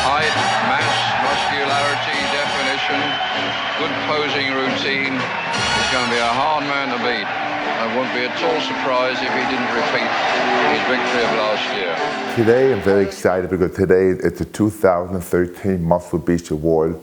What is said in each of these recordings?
Height, mass, muscularity, definition, good posing routine. He's going to be a hard man to beat. I wouldn't be at all surprised if he didn't repeat his victory of last year. Today I'm very excited because today it's the 2013 Muscle Beast Award,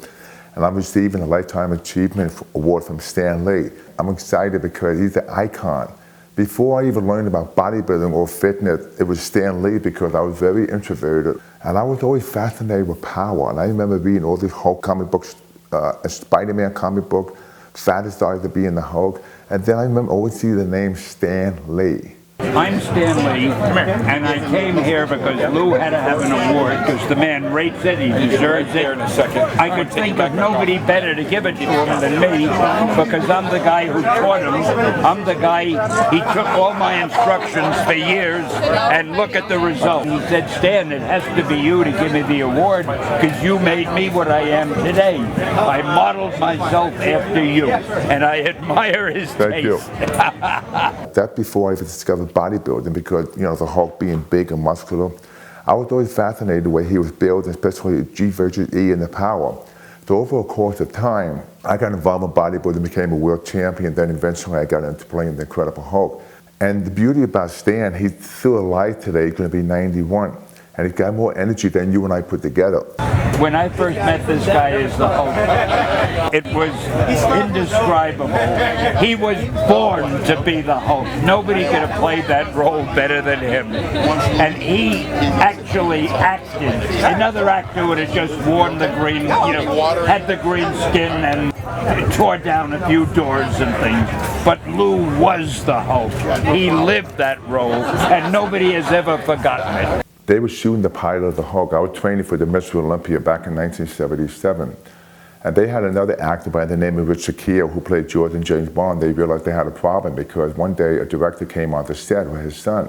and I'm receiving a Lifetime Achievement Award from Stan Lee. I'm excited because he's an icon. Before I even learned about bodybuilding or fitness, it was Stan Lee because I was very introverted. And I was always fascinated with power. And I remember reading all these Hulk comic books, a Spider-Man comic book, fantasized being the Hulk. And then I remember always seeing the name Stan Lee. I'm Stan Lee, and I came here because Lou had to have an award because the man rates it, he deserves it. I could think of nobody better to give it to him than me because I'm the guy who taught him. I'm the guy, he took all my instructions for years and look at the result. He said, Stan, it has to be you to give me the award because you made me what I am today. I modeled myself after you, and I admire his taste. Thank you. That before I even discovered bodybuilding because, you know, the Hulk being big and muscular, I was always fascinated the way he was built, especially G versus E and the power. So over a course of time, I got involved in bodybuilding, became a world champion, then eventually I got into playing the Incredible Hulk. And the beauty about Stan, he's still alive today, he's going to be 91. And he's got more energy than you and I put together. When I first met this guy as the Hulk, it was indescribable. He was born to be the Hulk. Nobody could have played that role better than him. And he actually acted. Another actor would have just worn the green, had the green skin and tore down a few doors and things. But Lou was the Hulk. He lived that role, and nobody has ever forgotten it. They were shooting the pilot of the Hulk. I was training for the Mr. Olympia back in 1977. And they had another actor by the name of Richard Kiel who played George in James Bond. They realized they had a problem because one day a director came on the set with his son.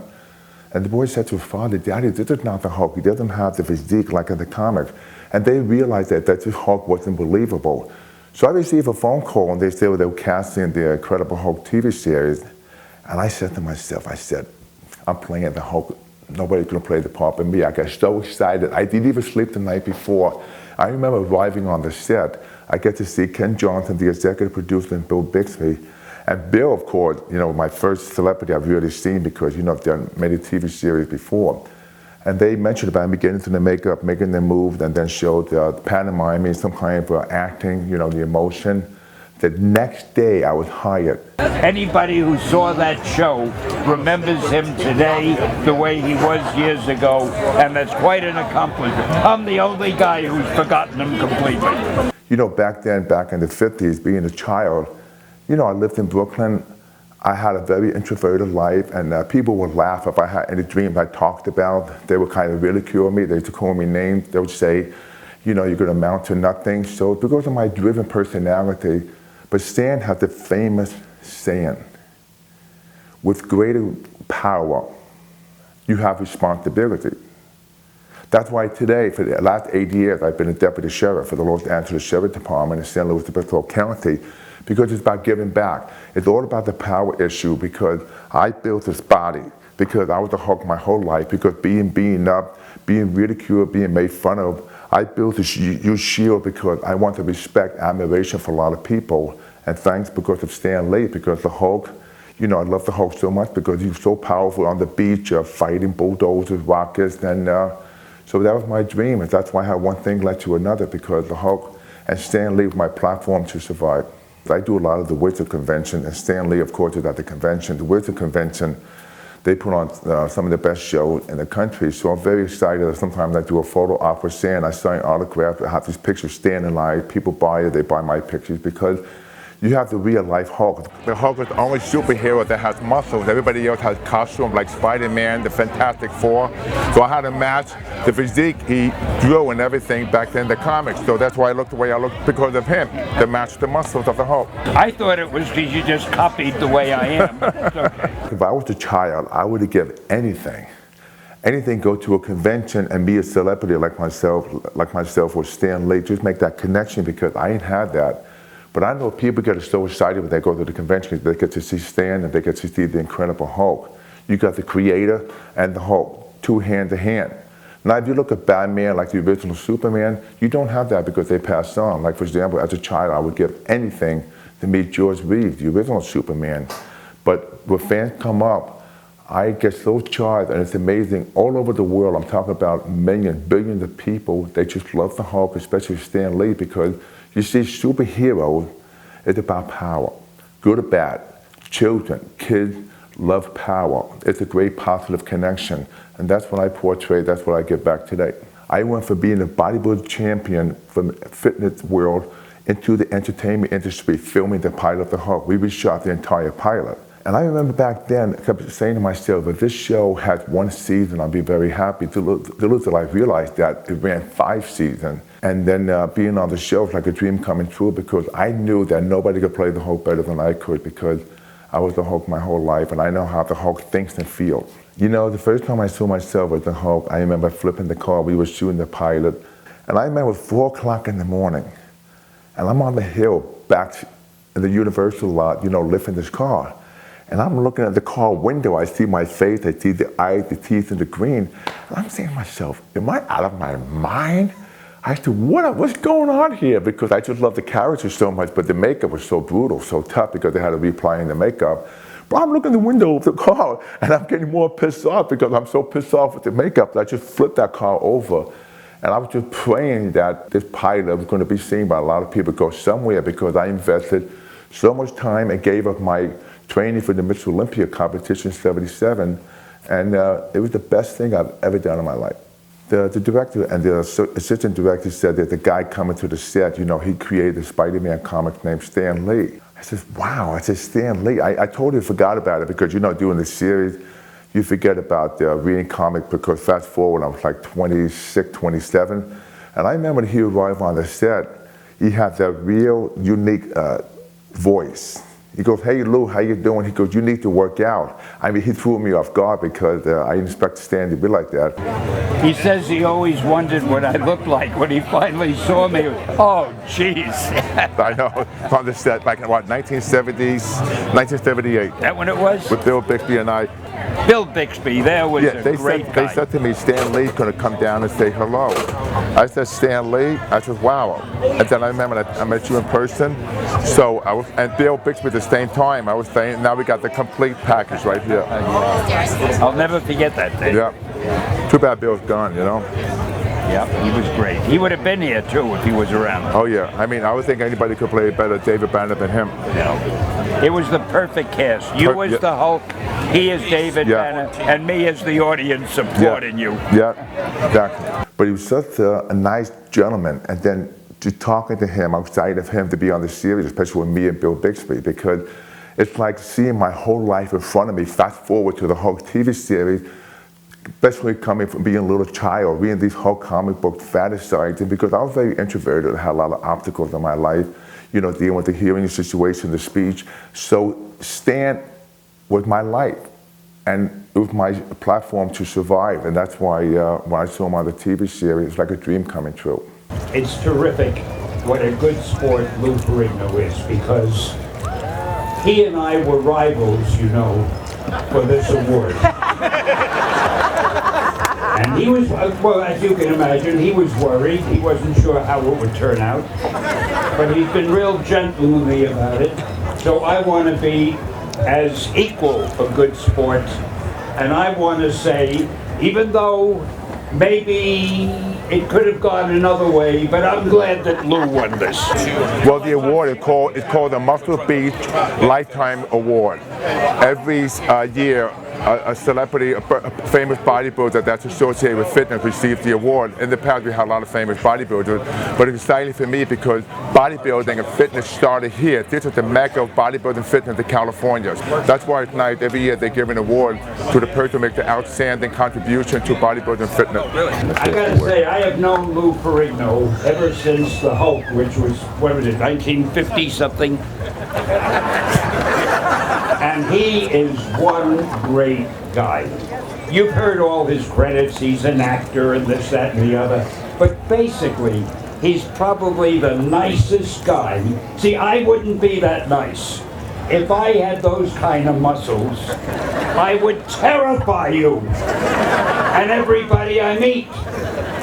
And the boy said to his father, Daddy, this is not the Hulk. He doesn't have the physique like in the comics. And they realized that this Hulk wasn't believable. So I received a phone call and they said they were casting the Incredible Hulk TV series. And I said to myself, I'm playing the Hulk. Nobody's going to play the part but me. I got so excited. I didn't even sleep the night before. I remember arriving on the set. I get to see Ken Johnson, the executive producer, and Bill Bixby. And Bill, of course, my first celebrity I've really seen because, I've done many TV series before. And they mentioned about me getting into the makeup, making them move, and then showed pantomiming, some kind of acting, the emotion. The next day, I was hired. Anybody who saw that show remembers him today the way he was years ago, and that's quite an accomplishment. I'm the only guy who's forgotten him completely. Back then, back in the 50s, being a child, I lived in Brooklyn. I had a very introverted life, and people would laugh if I had any dreams I talked about. They would kind of ridicule me. They used to call me names. They would say, you're going to amount to nothing. So because of my driven personality, but Stan had the famous saying, with greater power, you have responsibility. That's why today, for the last 8 years, I've been a deputy sheriff for the Los Angeles Sheriff Department in San Luis Obispo County, because it's about giving back. It's all about the power issue, because I built this body, because I was a Hulk my whole life, because being beaten up, being ridiculed, being made fun of, I built this huge shield because I want to respect, admiration for a lot of people. And thanks because of Stan Lee, because the Hulk, I love the Hulk so much because he was so powerful on the beach, fighting bulldozers, rockets, and so that was my dream. And that's why I had one thing led to another, because the Hulk and Stan Lee was my platform to survive. I do a lot of the Wizard Convention, and Stan Lee, of course, is at the convention. The Wizard Convention, they put on some of the best shows in the country, so I'm very excited. Sometimes I do a photo op with Stan, I sign autographs, I have these pictures standing live, people buy it, they buy my pictures, because you have the real life Hulk. The Hulk is the only superhero that has muscles. Everybody else has costumes like Spider-Man, the Fantastic Four. So I had to match the physique he drew and everything back then in the comics. So that's why I look the way I look, because of him, to match the muscles of the Hulk. I thought it was because you just copied the way I am. It's okay. If I was a child, I would have given anything. Go to a convention and be a celebrity like myself with Stan Lee, just make that connection, because I ain't had that. But I know people get so excited when they go to the convention because they get to see Stan and they get to see the Incredible Hulk. You got the creator and the Hulk, two hand to hand. Now, if you look at Batman, like the original Superman, you don't have that because they passed on. Like, for example, as a child, I would give anything to meet George Reeves, the original Superman. But when fans come up, I get so charged, and it's amazing. All over the world, I'm talking about millions, billions of people, they just love the Hulk, especially Stan Lee, because you see, superheroes is about power, good or bad. Children, kids love power. It's a great positive connection. And that's what I portray, that's what I give back today. I went from being a bodybuilding champion from the fitness world into the entertainment industry, filming the pilot of the Hulk. We reshot the entire pilot. And I remember back then, I kept saying to myself, if this show had one season, I'd be very happy. Little did I realize that it ran 5 seasons. And then being on the show was like a dream coming true, because I knew that nobody could play the Hulk better than I could, because I was the Hulk my whole life, and I know how the Hulk thinks and feels. You know, the first time I saw myself as the Hulk, I remember flipping the car. We were shooting the pilot, and I remember it was 4 o'clock in the morning, and I'm on the hill back in the Universal lot, you know, lifting this car. And I'm looking at the car window, I see my face, I see the eyes, the teeth, and the green, and I'm saying to myself, am I out of my mind? I said, what's going on here? Because I just love the character so much, but the makeup was so brutal, so tough, because they had to reapply in the makeup. But I'm looking in the window of the car, and I'm getting more pissed off because I'm so pissed off with the makeup that I just flipped that car over. And I was just praying that this pilot was going to be seen by a lot of people, go somewhere, because I invested so much time and gave up my training for the Mr. Olympia competition in '77, and it was the best thing I've ever done in my life. The director and the assistant director said that the guy coming to the set, you know, he created a Spider-Man comic named Stan Lee. I said, wow, I said, Stan Lee. I totally forgot about it, because, you know, doing the series, you forget about reading comic, because fast forward, I was like 26, 27. And I remember when he arrived on the set, he had that real unique voice. He goes, hey Lou, how you doing? He goes, you need to work out. I mean, he threw me off guard, because I didn't expect Stan to be like that. He says he always wondered what I looked like when he finally saw me. Oh, jeez. I know, on the set back in what, 1970s, 1978. That when it was? With Bill Bixby and I. Bill Bixby, there was a great guy. They said to me, Stan Lee's going to come down and say hello. I said, Stan Lee? I said, wow. And then I remember I met you in person. So I was, and Bill Bixby at the same time. I was saying, now we got the complete package right here. I'll never forget that day. Yeah. Too bad Bill's gone, you know? Yeah, he was great. He would have been here too if he was around. Oh yeah, I mean, I would think anybody could play better David Banner than him. Yeah. It was the perfect cast. You as the Hulk, he as David Banner, and me as the audience supporting you. Yeah, exactly. But he was such a nice gentleman, and then just talking to him, I'm excited of him to be on the series, especially with me and Bill Bixby, because it's like seeing my whole life in front of me, fast forward to the Hulk TV series, especially coming from being a little child, reading these Hulk comic books, fantasizing, because I was very introverted. I had a lot of obstacles in my life, you know, dealing with the hearing situation, the speech. So Stan was my life, and it was my platform to survive, and that's why when I saw him on the TV series, it's like a dream coming true. It's terrific what a good sport Lou Ferrigno is, because he and I were rivals, you know, for this award. And he was, well, as you can imagine, he was worried. He wasn't sure how it would turn out. But he's been real gentlemanly about it. So I want to be as equal a good sport. And I want to say, even though maybe it could have gone another way, but I'm glad that Lou won this. Well, the award is called the Muscle Beach Lifetime Award. Every year, a celebrity, a famous bodybuilder that's associated with fitness receives the award. In the past, we had a lot of famous bodybuilders, but it's exciting for me because bodybuilding and fitness started here. This is the mecca of bodybuilding fitness in California. That's why it's nice every year they give an award to the person who makes the outstanding contribution to bodybuilding fitness. I gotta say, I have known Lou Ferrigno ever since the Hulk, which was, what was it, 1950 something? And he is one great guy. You've heard all his credits, he's an actor and this, that, and the other. But basically, he's probably the nicest guy. See, I wouldn't be that nice. If I had those kind of muscles, I would terrify you. and everybody I meet.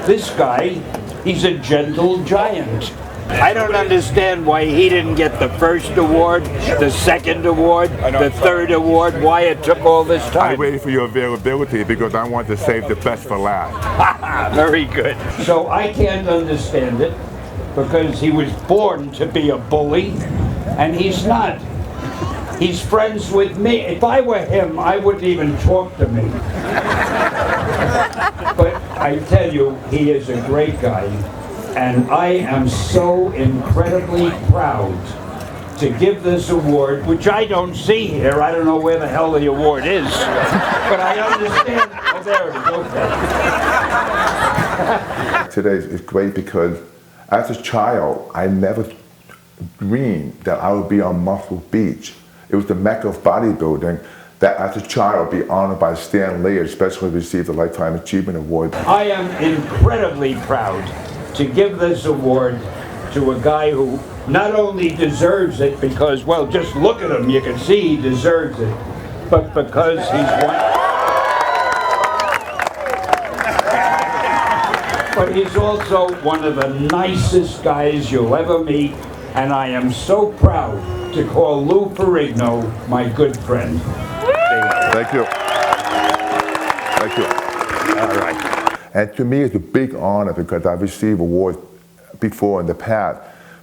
This guy, he's a gentle giant. I don't understand why he didn't get the first award, the second award, the third award, why it took all this I time. waited for your availability because I want to save the best for last. Very good. So I can't understand it because he was born to be a bully, and he's not. He's friends with me. If I were him, I wouldn't even talk to me. But I tell you, he is a great guy. And I am so incredibly proud to give this award, which I don't see here. I don't know where the hell the award is, but I understand. Oh, there it is. Okay. Today is great because as a child, I never dreamed that I would be on Muscle Beach. It was the mecca of bodybuilding that as a child be honored by Stan Lee, especially receive the Lifetime Achievement Award. I am incredibly proud to give this award to a guy who not only deserves it because, well, just look at him, you can see he deserves it, but because he's one. But he's also one of the nicest guys you'll ever meet, and I am so proud to call Lou Ferrigno my good friend. Thank you. Thank you. All right. And to me, it's a big honor because I've received awards before in the past,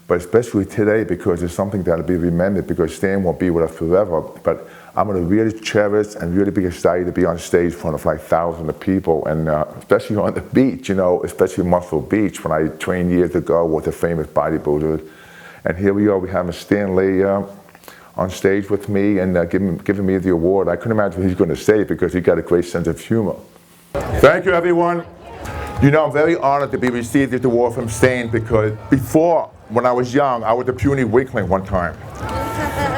but especially today because it's something that'll be remembered because Stan won't be with us forever. But I'm going to really cherish and really be excited to be on stage in front of like thousands of people, and especially on the beach, you know, especially Muscle Beach when I trained years ago with a famous bodybuilder. And here we are, we have Stan Lee on stage with me and giving me the award. I couldn't imagine what he's going to say because he got a great sense of humor. Thank you, everyone. You know, I'm very honored to be received this award from Stan because before, when I was young, I was a puny weakling one time.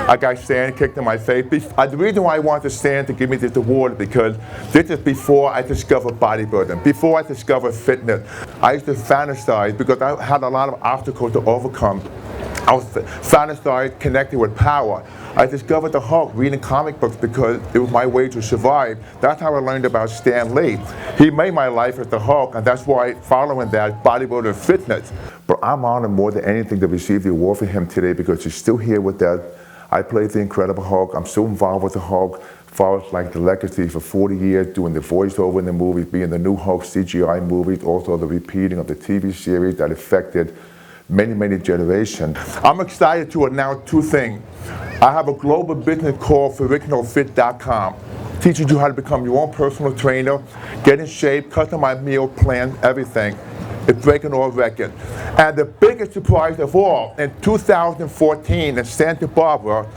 I got Stan kicked in my face. The reason why I wanted Stan to give me this award is because this is before I discovered bodybuilding, before I discovered fitness. I used to fantasize because I had a lot of obstacles to overcome. I was fantasized connected with power. I discovered the Hulk reading comic books because it was my way to survive. That's how I learned about Stan Lee. He made my life as the Hulk, and that's why following that, bodybuilding fitness. But I'm honored more than anything to receive the award for him today because he's still here with that. I played the Incredible Hulk. I'm still involved with the Hulk. Far as like the legacy for 40 years, doing the voiceover in the movies, being the new Hulk CGI movies, also the repeating of the TV series that affected many, many generations. I'm excited to announce two things. I have a global business called FerrignoFit.com, teaching you how to become your own personal trainer, get in shape, customize meal plan, everything. It's breaking all records. And the biggest surprise of all, in 2014 in Santa Barbara,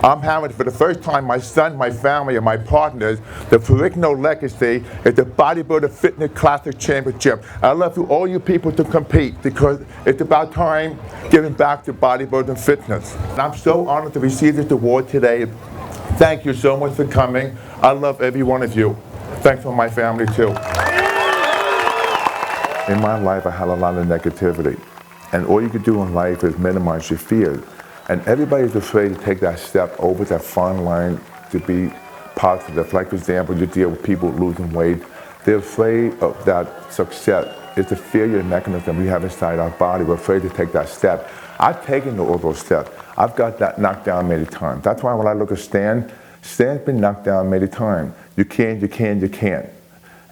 I'm having for the first time my son, my family, and my partners, the Ferrigno Legacy is the Bodybuilder Fitness Classic Championship. I love for all you people to compete because it's about time giving back to bodybuilding fitness. And I'm so honored to receive this award today. Thank you so much for coming. I love every one of you. Thanks for my family too. In my life, I had a lot of negativity. And all you can do in life is minimize your fears. And everybody's afraid to take that step over that fine line to be positive. Like, for example, you deal with people losing weight. They're afraid of that success. It's a failure mechanism we have inside our body. We're afraid to take that step. I've taken all those steps. I've got that knocked down many times. That's why when I look at Stan, Stan's been knocked down many times. You can, you can, you can't.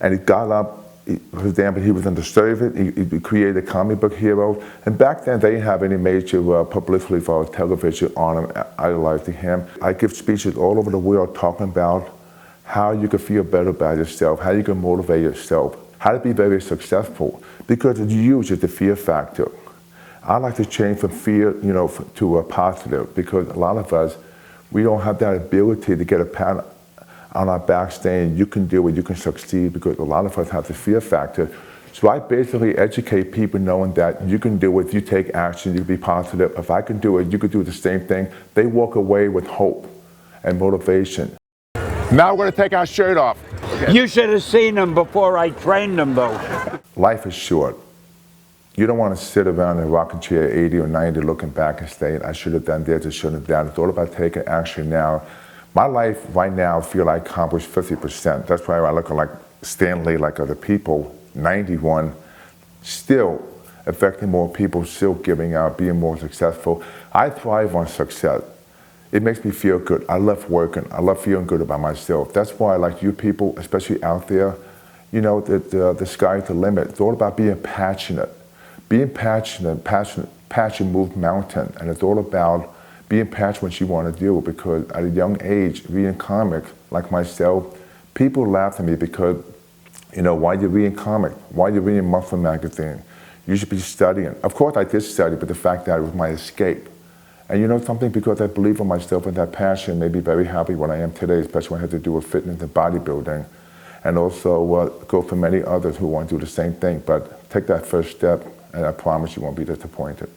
And he got up. For example, he was in the service, he created a comic book hero, and back then they didn't have any major publicity for television on him, idolizing him. I give speeches all over the world talking about how you can feel better about yourself, how you can motivate yourself, how to be very successful, because it's huge as the fear factor. I like to change from fear, to a positive, because a lot of us, we don't have that ability to get a pat on our back saying you can do it, you can succeed, because a lot of us have the fear factor. So I basically educate people knowing that you can do it, if you take action, you can be positive. If I can do it, you can do the same thing. They walk away with hope and motivation. Now we're going to take our shirt off. You should have seen him before I trained him, though. Life is short. You don't want to sit around in a rocking chair 80 or 90 looking back and saying, I should have done this, I should have done that. It's all about taking action now. My life right now, I feel I accomplished 50%. That's why I look like Stanley like other people, 91, still affecting more people, still giving out, being more successful. I thrive on success. It makes me feel good. I love working. I love feeling good about myself. That's why I like you people, especially out there, you know, the sky's the limit. It's all about being passionate. Being passionate, passion moves mountain, and it's all about being passionate what you want to do, because at a young age, reading comics like myself, people laugh at me because, you know, why are you reading comics? Why are you reading monthly magazine? You should be studying. Of course I did study, but the fact that it was my escape. And you know something, because I believe in myself and that passion made me very happy what I am today, especially when I had to do with fitness and bodybuilding. And also go for many others who want to do the same thing. But take that first step, and I promise you won't be disappointed.